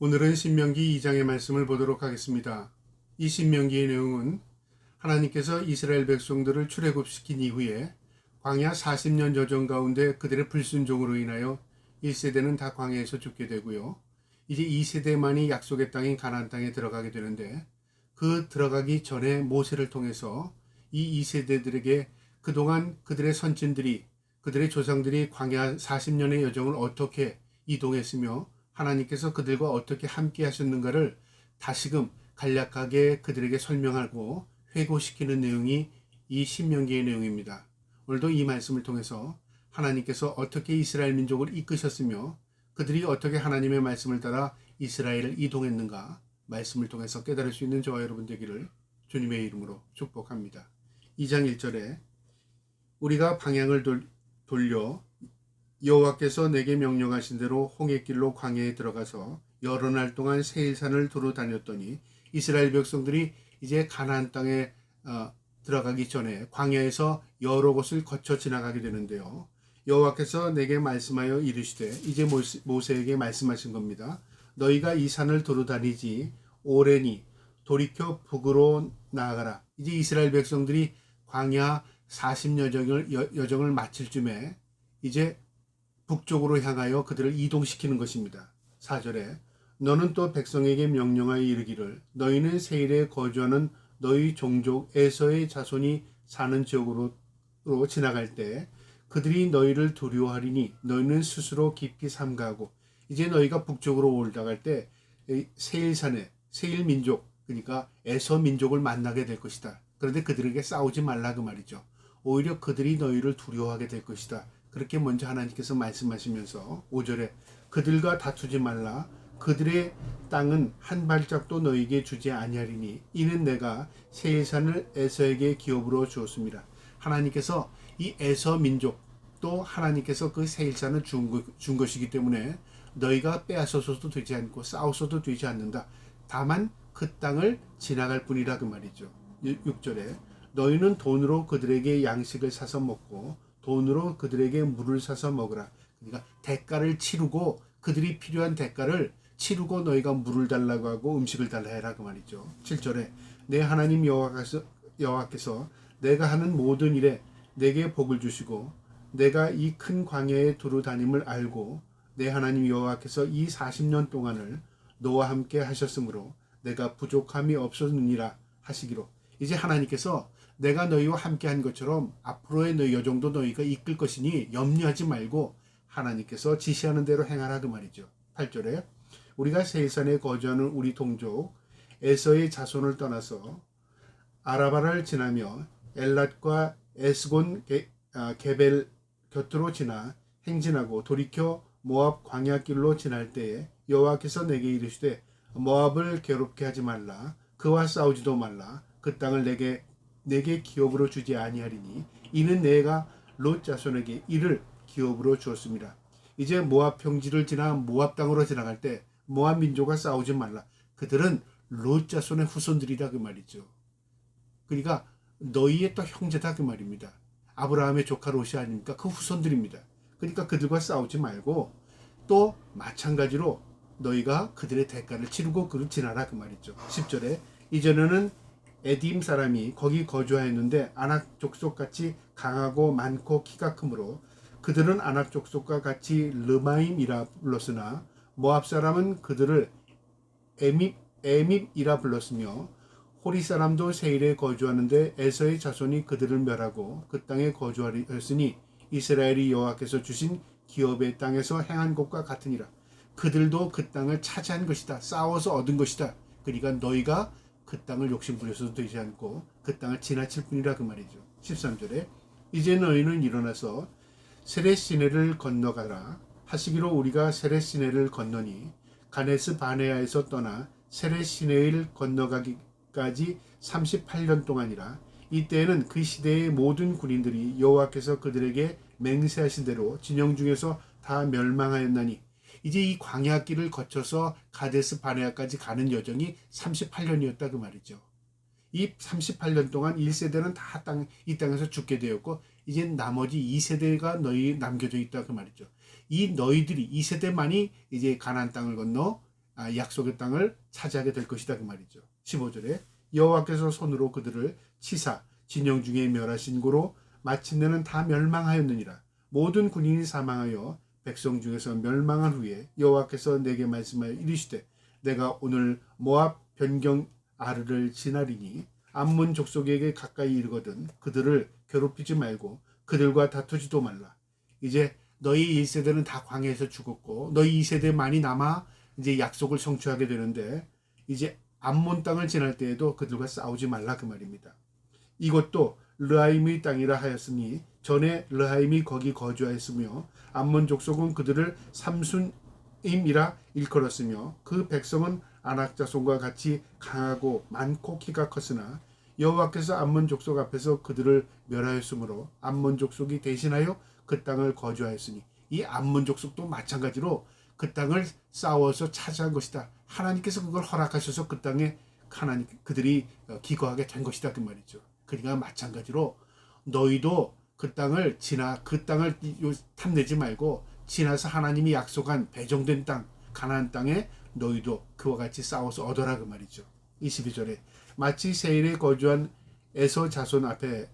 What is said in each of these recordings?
오늘은 신명기 2장의 말씀을 보도록 하겠습니다. 이 신명기의 내용은 하나님께서 이스라엘 백성들을 출애굽시킨 이후에 광야 40년 여정 가운데 그들의 불순종으로 인하여 1세대는 다 광야에서 죽게 되고요. 이제 2세대만이 약속의 땅인 가나안 땅에 들어가게 되는데, 그 들어가기 전에 모세를 통해서 이 2세대들에게 그동안 그들의 선진들이, 그들의 조상들이 광야 40년의 여정을 어떻게 이동했으며 하나님께서 그들과 어떻게 함께 하셨는가를 다시금 간략하게 그들에게 설명하고 회고시키는 내용이 이 신명기의 내용입니다. 오늘도 이 말씀을 통해서 하나님께서 어떻게 이스라엘 민족을 이끄셨으며 그들이 어떻게 하나님의 말씀을 따라 이스라엘을 이동했는가 말씀을 통해서 깨달을 수 있는 저와 여러분 되기를 주님의 이름으로 축복합니다. 2장 1절에 우리가 방향을 돌려 여호와께서 내게 명령하신 대로 홍해길로 광야에 들어가서 여러 날 동안 세일산을 두루 다녔더니, 이스라엘 백성들이 이제 가나안 땅에 들어가기 전에 광야에서 여러 곳을 거쳐 지나가게 되는데요. 여호와께서 내게 말씀하여 이르시되, 이제 모세에게 말씀하신 겁니다. 너희가 이 산을 두루 다니지 오래니 돌이켜 북으로 나아가라. 이제 이스라엘 백성들이 광야 40여정을 마칠 쯤에 이제 북쪽으로 향하여 그들을 이동시키는 것입니다. 4절에 너는 또 백성에게 명령하여 이르기를, 너희는 세일에 거주하는 너희 종족 에서의 자손이 사는 지역으로 지나갈 때 그들이 너희를 두려워하리니 너희는 스스로 깊이 삼가하고. 이제 너희가 북쪽으로 올라갈 때 세일산에 세일 민족, 그러니까 에서 민족을 만나게 될 것이다. 그런데 그들에게 싸우지 말라 그 말이죠. 오히려 그들이 너희를 두려워하게 될 것이다. 그렇게 먼저 하나님께서 말씀하시면서 5절에 그들과 다투지 말라. 그들의 땅은 한 발짝도 너희에게 주지 아니하리니 이는 내가 세일산을 에서에게 기업으로 주었습니다. 하나님께서 이 에서 민족, 또 하나님께서 그 세일산을 준 것이기 때문에 너희가 빼앗아서도 되지 않고 싸워서도 되지 않는다. 다만 그 땅을 지나갈 뿐이라 그 말이죠. 6절에 너희는 돈으로 그들에게 양식을 사서 먹고 돈으로 그들에게 물을 사서 먹으라. 그러니까 대가를 치르고, 그들이 필요한 대가를 치르고 너희가 물을 달라고 하고 음식을 달라 해라 그 말이죠. 7절에 내 하나님 여호와께서 내가 하는 모든 일에 내게 복을 주시고 내가 이 큰 광야에 두루 다님을 알고 내 하나님 여호와께서 이 40년 동안을 너와 함께 하셨으므로 내가 부족함이 없었느니라 하시기로. 이제 하나님께서 내가 너희와 함께 한 것처럼 앞으로의 너희 여정도 너희가 이끌 것이니 염려하지 말고 하나님께서 지시하는 대로 행하라 그 말이죠. 8절에 우리가 세일산에 거주하는 우리 동족 에서의 자손을 떠나서 아라바를 지나며 엘랏과 에스곤 게벨 곁으로 지나 행진하고 돌이켜 모압 광야길로 지날 때에 여호와께서 내게 이르시되 모압을 괴롭게 하지 말라. 그와 싸우지도 말라. 그 땅을 내게 기업으로 주지 아니하리니 이는 내가 롯 자손에게 이를 기업으로 주었습니다. 이제 모압 평지를 지나 모압 땅으로 지나갈 때 모압 민족과 싸우지 말라. 그들은 롯 자손의 후손들이다 그 말이죠. 그러니까 너희의 또 형제다 그 말입니다. 아브라함의 조카 롯이 아닙니까? 그 후손들입니다. 그러니까 그들과 싸우지 말고 또 마찬가지로 너희가 그들의 대가를 치르고 그를 지나라 그 말이죠. 10절에 이전에는 에딤 사람이 거기 거주하였는데 아낙 족속같이 강하고 많고 키가 크므로 그들은 아낙 족속과 같이 르마임이라 불렀으나 모압 사람은 그들을 에밉이라 불렀으며 호리 사람도 세일에 거주하는데 에서의 자손이 그들을 멸하고 그 땅에 거주하였으니 이스라엘이 여호와께서 주신 기업의 땅에서 행한 것과 같으니라. 그들도 그 땅을 차지한 것이다. 싸워서 얻은 것이다. 그러니까 너희가 그 땅을 욕심부려서도 되지 않고 그 땅을 지나칠 뿐이라 그 말이죠. 13절에 이제 너희는 일어나서 세렛 시내를 건너가라 하시기로 우리가 세렛 시내를 건너니 가네스 바네아에서 떠나 세렛 시내를 건너가기까지 38년 동안이라. 이때에는 그 시대의 모든 군인들이 여호와께서 그들에게 맹세하신 대로 진영 중에서 다 멸망하였나니 이제 이 광야길을 거쳐서 가데스 바네아까지 가는 여정이 38년이었다 그 말이죠. 이 38년 동안 1세대는 다 이 땅에서 죽게 되었고 이제 나머지 2세대가 너희 남겨져 있다 그 말이죠. 이 너희들이 2세대만이 이제 가나안 땅을 건너 약속의 땅을 차지하게 될 것이다 그 말이죠. 15절에 여호와께서 손으로 그들을 치사 진영 중에 멸하신 고로 마침내는 다 멸망하였느니라. 모든 군인이 사망하여 백성 중에서 멸망한 후에 여호와께서 내게 말씀하여 이르시되 내가 오늘 모압 변경 아르를 지나리니 암몬 족속에게 가까이 이르거든 그들을 괴롭히지 말고 그들과 다투지도 말라. 이제 너희 1세대는 다 광야에서 죽었고 너희 2세대 많이 남아 이제 약속을 성취하게 되는데 이제 암몬 땅을 지날 때에도 그들과 싸우지 말라 그 말입니다. 이것도 르하임의 땅이라 하였으니 전에 르하임이 거기 거주하였으며 암몬 족속은 그들을 삼순임이라 일컬었으며 그 백성은 아낙 자손과 같이 강하고 많고 키가 컸으나 여호와께서 암몬 족속 앞에서 그들을 멸하였으므로 암몬 족속이 대신하여 그 땅을 거주하였으니 이 암몬 족속도 마찬가지로 그 땅을 싸워서 차지한 것이다. 하나님께서 그걸 허락하셔서 그 땅에 그들이 기거하게 된 것이다 그 말이죠. 그러니까 마찬가지로 너희도 그 땅을 탐내지 말고 지나서 하나님이 약속한 배정된 땅 가나안 땅에 너희도 그와 같이 싸워서 얻어라 그 말이죠. 22절에 마치 세일에 거주한 에서 자손 앞에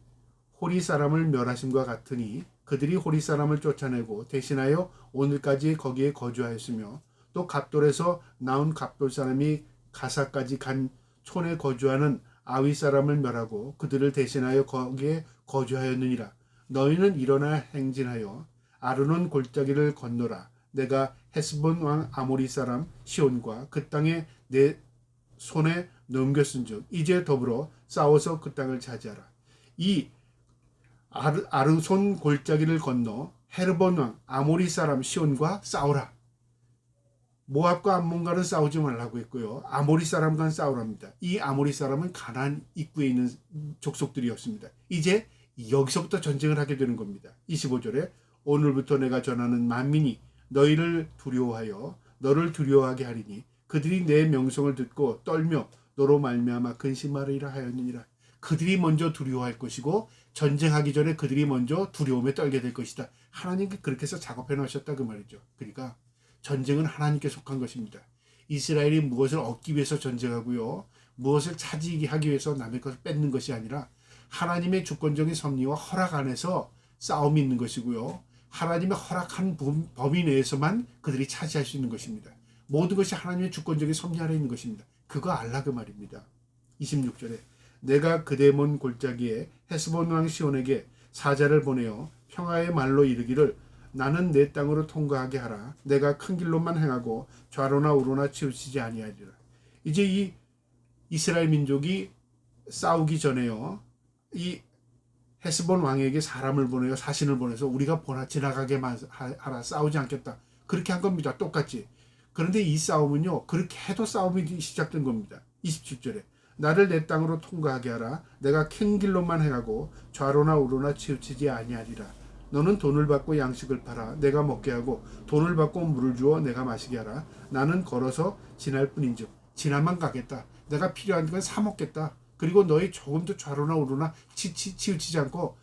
호리 사람을 멸하심과 같으니 그들이 호리 사람을 쫓아내고 대신하여 오늘까지 거기에 거주하였으며 또 갑돌에서 나온 갑돌 사람이 가사까지 간 촌에 거주하는 아위 사람을 멸하고 그들을 대신하여 거기에 거주하였느니라. 너희는 일어나 행진하여 아르논 골짜기를 건너라. 내가 헤스본 왕 아모리 사람 시온과 그 땅에 내 손에 넘겼은즉 이제 더불어 싸워서 그 땅을 차지하라. 이 아르손 골짜기를 건너 헤르본 왕 아모리 사람 시온과 싸우라. 모압과 암몬과는 싸우지 말라고 했고요. 아모리 사람과는 싸우랍니다. 이 아모리 사람은 가나안 입구에 있는 족속들이었습니다. 이제 여기서부터 전쟁을 하게 되는 겁니다. 25절에 오늘부터 내가 전하는 만민이 너희를 두려워하여 너를 두려워하게 하리니 그들이 내 명성을 듣고 떨며 너로 말미암아 근심하리라 하였느니라. 그들이 먼저 두려워할 것이고 전쟁하기 전에 그들이 먼저 두려움에 떨게 될 것이다. 하나님께 그렇게 해서 작업해 놓으셨다 그 말이죠. 그러니까 전쟁은 하나님께 속한 것입니다. 이스라엘이 무엇을 얻기 위해서 전쟁하고요. 무엇을 차지하기 하기 위해서 남의 것을 뺏는 것이 아니라 하나님의 주권적인 섭리와 허락 안에서 싸움이 있는 것이고요. 하나님의 허락한 범위 내에서만 그들이 차지할 수 있는 것입니다. 모든 것이 하나님의 주권적인 섭리 아래 있는 것입니다. 그거 알라 그 말입니다. 26절에 내가 그대몬 골짜기에 헤스본 왕 시온에게 사자를 보내어 평화의 말로 이르기를 나는 내 땅으로 통과하게 하라. 내가 큰 길로만 행하고 좌로나 우로나 치우치지 아니하리라. 이제 이 이스라엘 민족이 싸우기 전에요. 이 헤스본 왕에게 사람을 보내어 사신을 보내서 우리가 지나가게 하라. 싸우지 않겠다. 그렇게 한 겁니다. 똑같이. 그런데 이 싸움은요. 그렇게 해도 싸움이 시작된 겁니다. 27절에 나를 내 땅으로 통과하게 하라. 내가 큰 길로만 행하고 좌로나 우로나 치우치지 아니하리라. 너는 돈을 받고 양식을 팔아 내가 먹게 하고 돈을 받고 물을 주어 내가 마시게 하라. 나는 걸어서 지날 뿐인즉 지나만 가겠다. 내가 필요한 건 사 먹겠다. 그리고 너희 조금도 좌로나 우로나 치우치지 않고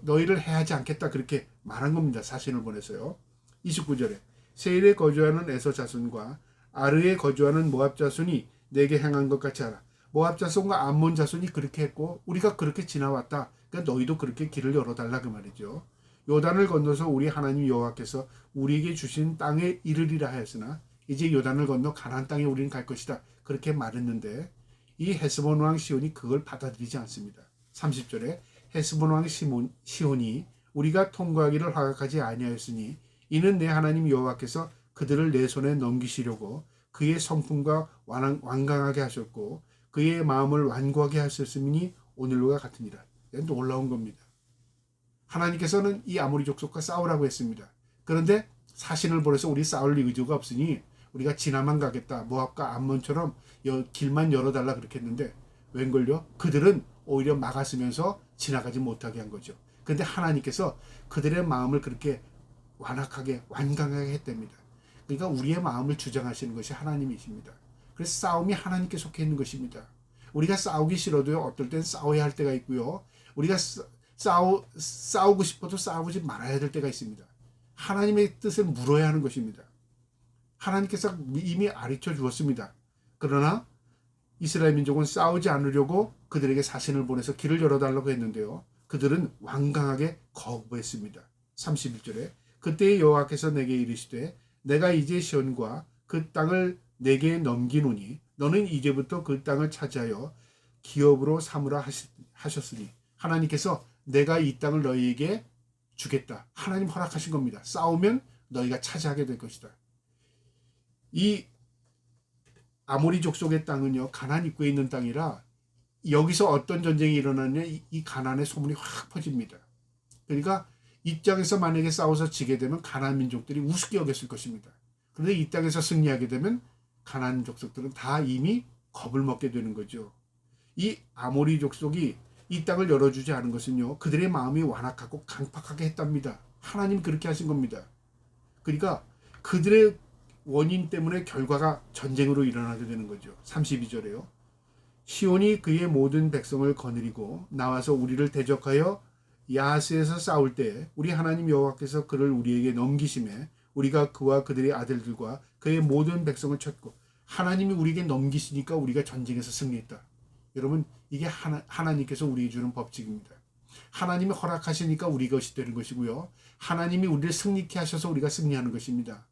너희를 해하지 않겠다. 그렇게 말한 겁니다. 사신을 보내서요. 29절에 세일에 거주하는 에서 자손과 아르에 거주하는 모압 자손이 내게 행한 것 같이 하라. 모압 자손과 암몬 자손이 그렇게 했고 우리가 그렇게 지나왔다. 그러니까 너희도 그렇게 길을 열어달라 그 말이죠. 요단을 건너서 우리 하나님 여호와께서 우리에게 주신 땅에 이르리라 하였으나 이제 요단을 건너 가나안 땅에 우리는 갈 것이다. 그렇게 말했는데 이 헤스본 왕 시온이 그걸 받아들이지 않습니다. 30절에 헤스본 왕 시온이 우리가 통과하기를 허락하지 아니하였으니 이는 내 하나님 여호와께서 그들을 내 손에 넘기시려고 그의 성품과 완강하게 하셨고 그의 마음을 완고하게 하셨음이니 오늘과 같으니라. 놀라운 겁니다. 하나님께서는 이 아모리 족속과 싸우라고 했습니다. 그런데 사신을 보내서 우리 싸울 의지가 없으니 우리가 지나만 가겠다. 모압과 암몬처럼 길만 열어달라 그렇게 했는데 웬걸요? 그들은 오히려 막았으면서 지나가지 못하게 한 거죠. 그런데 하나님께서 그들의 마음을 그렇게 완강하게 했답니다. 그러니까 우리의 마음을 주장하시는 것이 하나님이십니다. 그래서 싸움이 하나님께 속해 있는 것입니다. 우리가 싸우기 싫어도요. 어떨 땐 싸워야 할 때가 있고요. 우리가 싸우고 싶어도 싸우지 말아야 될 때가 있습니다. 하나님의 뜻을 물어야 하는 것입니다. 하나님께서 이미 가르쳐 주었습니다. 그러나 이스라엘 민족은 싸우지 않으려고 그들에게 사신을 보내서 길을 열어달라고 했는데요. 그들은 완강하게 거부했습니다. 31절에 그때 여호와께서 내게 이르시되 내가 이제 시온과 그 땅을 내게 넘기노니 너는 이제부터 그 땅을 차지하여 기업으로 삼으라 하셨으니 하나님께서 내가 이 땅을 너희에게 주겠다. 하나님 허락하신 겁니다. 싸우면 너희가 차지하게 될 것이다. 이 아모리 족속의 땅은요, 가나안 입구에 있는 땅이라 여기서 어떤 전쟁이 일어나느냐 이 가나안의 소문이 확 퍼집니다. 그러니까 이 땅에서 만약에 싸워서 지게 되면 가나안 민족들이 우습게 여겼을 것입니다. 그런데 이 땅에서 승리하게 되면 가나안 족속들은 다 이미 겁을 먹게 되는 거죠. 이 아모리 족속이 이 땅을 열어주지 않은 것은요, 그들의 마음이 완악하고 강팍하게 했답니다. 하나님 그렇게 하신 겁니다. 그러니까 그들의 원인 때문에 결과가 전쟁으로 일어나게 되는 거죠. 32절에요. 시온이 그의 모든 백성을 거느리고 나와서 우리를 대적하여 야하스에서 싸울 때 우리 하나님 여호와께서 그를 우리에게 넘기심에 우리가 그와 그들의 아들들과 그의 모든 백성을 쳤고 하나님이 우리에게 넘기시니까 우리가 전쟁에서 승리했다. 여러분 이게 하나님께서 우리에게 주는 법칙입니다. 하나님이 허락하시니까 우리 것이 되는 것이고요. 하나님이 우리를 승리케 하셔서 우리가 승리하는 것입니다.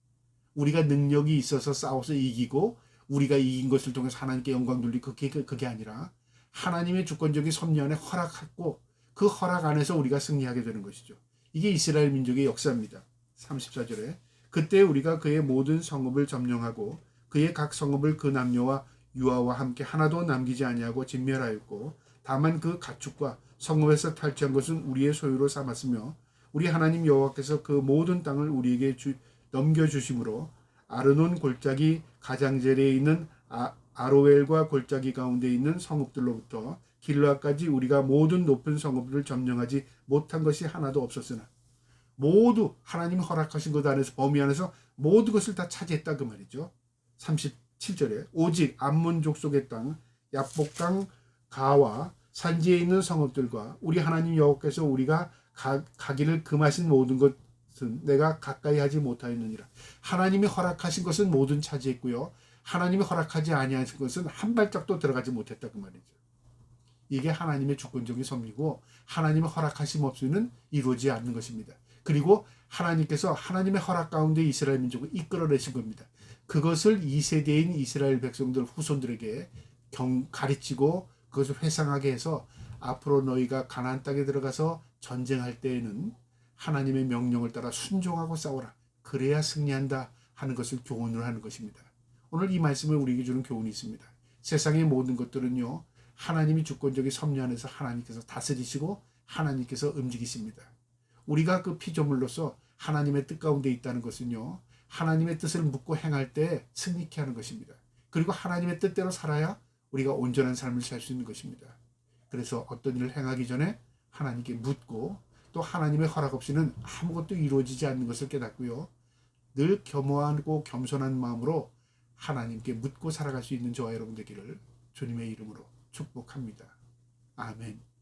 우리가 능력이 있어서 싸워서 이기고 우리가 이긴 것을 통해서 하나님께 영광 돌리고 그게 아니라 하나님의 주권적인 섭리 안에 허락하고 그 허락 안에서 우리가 승리하게 되는 것이죠. 이게 이스라엘 민족의 역사입니다. 34절에 그때 우리가 그의 모든 성읍을 점령하고 그의 각 성읍을 그 남녀와 유아와 함께 하나도 남기지 아니하고 진멸하였고 다만 그 가축과 성읍에서 탈취한 것은 우리의 소유로 삼았으며 우리 하나님 여호와께서 그 모든 땅을 우리에게 넘겨주심으로 아르논 골짜기 가장제리에 있는 아로엘과 골짜기 가운데 있는 성읍들로부터 길라까지 우리가 모든 높은 성읍을 점령하지 못한 것이 하나도 없었으나 모두 하나님이 허락하신 것 안에서 범위 안에서 모든 것을 다 차지했다 그 말이죠. 37절에 오직 암몬 족속의 땅 야복강 가와 산지에 있는 성읍들과 우리 하나님 여호와께서 우리가 가기를 금하신 모든 것은 내가 가까이 하지 못하였느니라. 하나님이 허락하신 것은 모든 차지했고요. 하나님이 허락하지 아니하신 것은 한 발짝도 들어가지 못했다 그 말이죠. 이게 하나님의 주권적인 섭리고 하나님의 허락하심 없이는 이루어지지 않는 것입니다. 그리고 하나님께서 하나님의 허락 가운데 이스라엘 민족을 이끌어내신 겁니다. 그것을 2세대인 이스라엘 백성들 후손들에게 가르치고 그것을 회상하게 해서 앞으로 너희가 가나안 땅에 들어가서 전쟁할 때에는 하나님의 명령을 따라 순종하고 싸워라. 그래야 승리한다 하는 것을 교훈을 하는 것입니다. 오늘 이 말씀을 우리에게 주는 교훈이 있습니다. 세상의 모든 것들은요. 하나님이 주권적인 섭리 안에서 하나님께서 다스리시고 하나님께서 움직이십니다. 우리가 그 피조물로서 하나님의 뜻 가운데 있다는 것은요. 하나님의 뜻을 묻고 행할 때 승리케 하는 것입니다. 그리고 하나님의 뜻대로 살아야 우리가 온전한 삶을 살 수 있는 것입니다. 그래서 어떤 일을 행하기 전에 하나님께 묻고 또 하나님의 허락 없이는 아무것도 이루어지지 않는 것을 깨닫고요. 늘 겸허하고 겸손한 마음으로 하나님께 묻고 살아갈 수 있는 저와 여러분 되기를 주님의 이름으로 축복합니다. 아멘.